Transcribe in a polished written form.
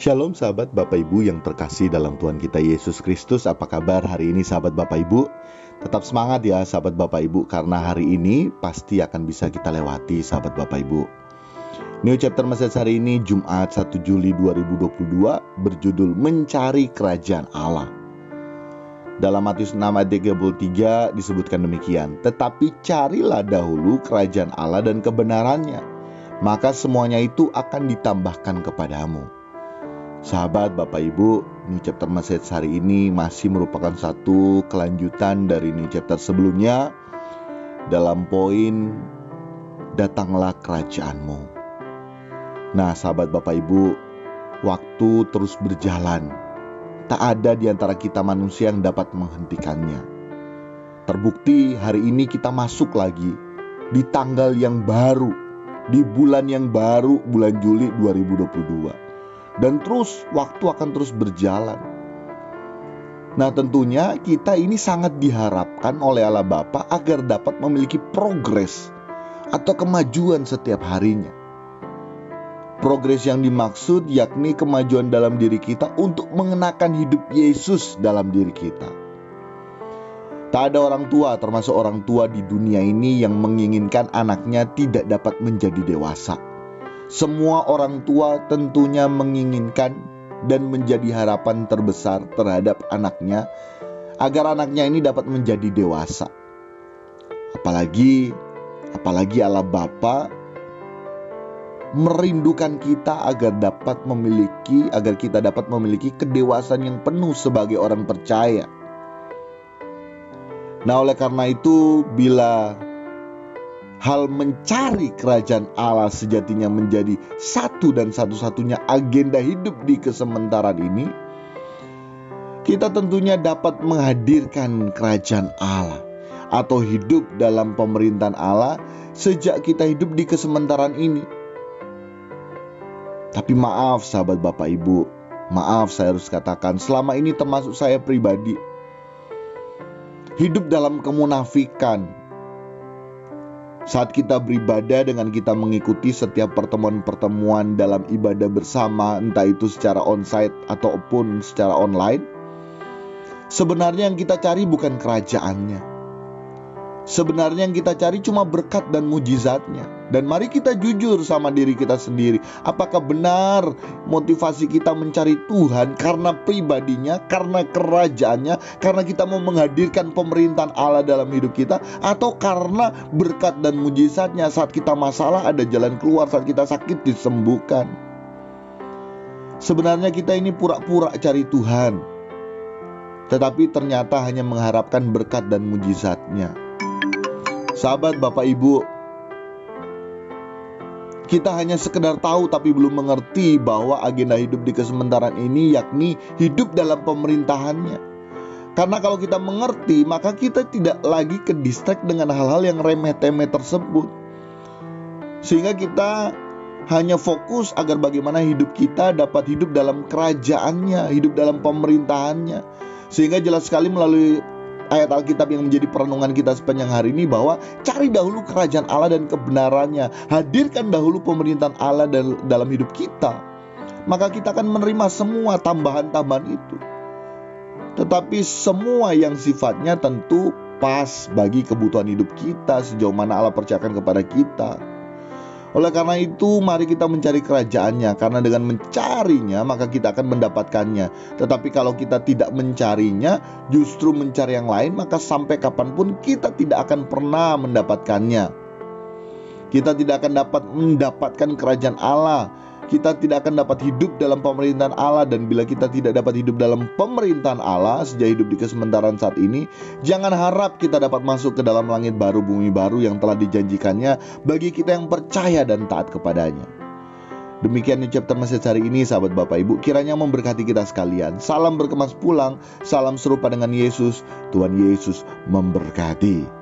Shalom sahabat Bapak Ibu yang terkasih dalam Tuhan kita Yesus Kristus. Apa kabar hari ini sahabat Bapak Ibu? Tetap semangat ya sahabat Bapak Ibu, karena hari ini pasti akan bisa kita lewati sahabat Bapak Ibu. New Chapter Message hari ini Jumat 1 Juli 2022 berjudul Mencari Kerajaan Allah. Dalam Matius 6 ayat 33 disebutkan demikian, tetapi carilah dahulu kerajaan Allah dan kebenarannya, maka semuanya itu akan ditambahkan kepadamu. Sahabat Bapak Ibu, New Chapter Message hari ini masih merupakan satu kelanjutan dari New Chapter sebelumnya dalam poin datanglah kerajaanmu. Nah sahabat Bapak Ibu, waktu terus berjalan. Tak ada di antara kita manusia yang dapat menghentikannya. Terbukti hari ini kita masuk lagi di tanggal yang baru, di bulan yang baru, bulan Juli 2022. Dan terus waktu akan terus berjalan. Nah tentunya kita ini sangat diharapkan oleh Allah Bapa agar dapat memiliki progres atau kemajuan setiap harinya. Progres yang dimaksud yakni kemajuan dalam diri kita untuk mengenakan hidup Yesus dalam diri kita. Tak ada orang tua, termasuk orang tua di dunia ini, yang menginginkan anaknya tidak dapat menjadi dewasa. Semua orang tua tentunya menginginkan dan menjadi harapan terbesar terhadap anaknya agar anaknya ini dapat menjadi dewasa. Apalagi Allah Bapa merindukan kita agar kita dapat memiliki kedewasaan yang penuh sebagai orang percaya. Nah, oleh karena itu, bila hal mencari kerajaan Allah sejatinya menjadi satu dan satu-satunya agenda hidup di kesementaraan ini, kita tentunya dapat menghadirkan kerajaan Allah atau hidup dalam pemerintahan Allah sejak kita hidup di kesementaraan ini. Tapi maaf sahabat Bapak Ibu, maaf saya harus katakan, selama ini termasuk saya pribadi, hidup dalam kemunafikan. Saat kita beribadah dengan kita mengikuti setiap pertemuan-pertemuan dalam ibadah bersama, entah itu secara onsite ataupun secara online, sebenarnya yang kita cari bukan kerajaannya. Sebenarnya yang kita cari cuma berkat dan mujizatnya. Dan mari kita jujur sama diri kita sendiri. Apakah benar motivasi kita mencari Tuhan karena pribadinya, karena kerajaannya, karena kita mau menghadirkan pemerintahan Allah dalam hidup kita, atau karena berkat dan mujizatnya? Saat kita masalah ada jalan keluar, saat kita sakit disembuhkan. Sebenarnya kita ini pura-pura cari Tuhan, tetapi ternyata hanya mengharapkan berkat dan mujizatnya. Sahabat Bapak Ibu, kita hanya sekedar tahu tapi belum mengerti bahwa agenda hidup di kesementaraan ini yakni hidup dalam pemerintahannya. Karena kalau kita mengerti, maka kita tidak lagi ke distract dengan hal-hal yang remeh-temeh tersebut. Sehingga kita hanya fokus agar bagaimana hidup kita dapat hidup dalam kerajaannya, hidup dalam pemerintahannya. Sehingga jelas sekali melalui ayat Alkitab yang menjadi perenungan kita sepanjang hari ini bahwa cari dahulu kerajaan Allah dan kebenarannya. Hadirkan dahulu pemerintahan Allah dalam hidup kita. Maka kita akan menerima semua tambahan-tambahan itu. Tetapi semua yang sifatnya tentu pas bagi kebutuhan hidup kita sejauh mana Allah percayakan kepada kita. Oleh karena itu mari kita mencari kerajaannya, karena dengan mencarinya maka kita akan mendapatkannya. Tetapi kalau kita tidak mencarinya, justru mencari yang lain, maka sampai kapanpun kita tidak akan pernah mendapatkannya. Kita tidak akan dapat mendapatkan kerajaan Allah. Kita tidak akan dapat hidup dalam pemerintahan Allah. Dan bila kita tidak dapat hidup dalam pemerintahan Allah sejak hidup di kesementaraan saat ini, jangan harap kita dapat masuk ke dalam langit baru, bumi baru yang telah dijanjikannya bagi kita yang percaya dan taat kepadanya. Demikian New Chapter Message hari ini sahabat Bapak Ibu, kiranya memberkati kita sekalian. Salam berkemas pulang, salam serupa dengan Yesus. Tuhan Yesus memberkati.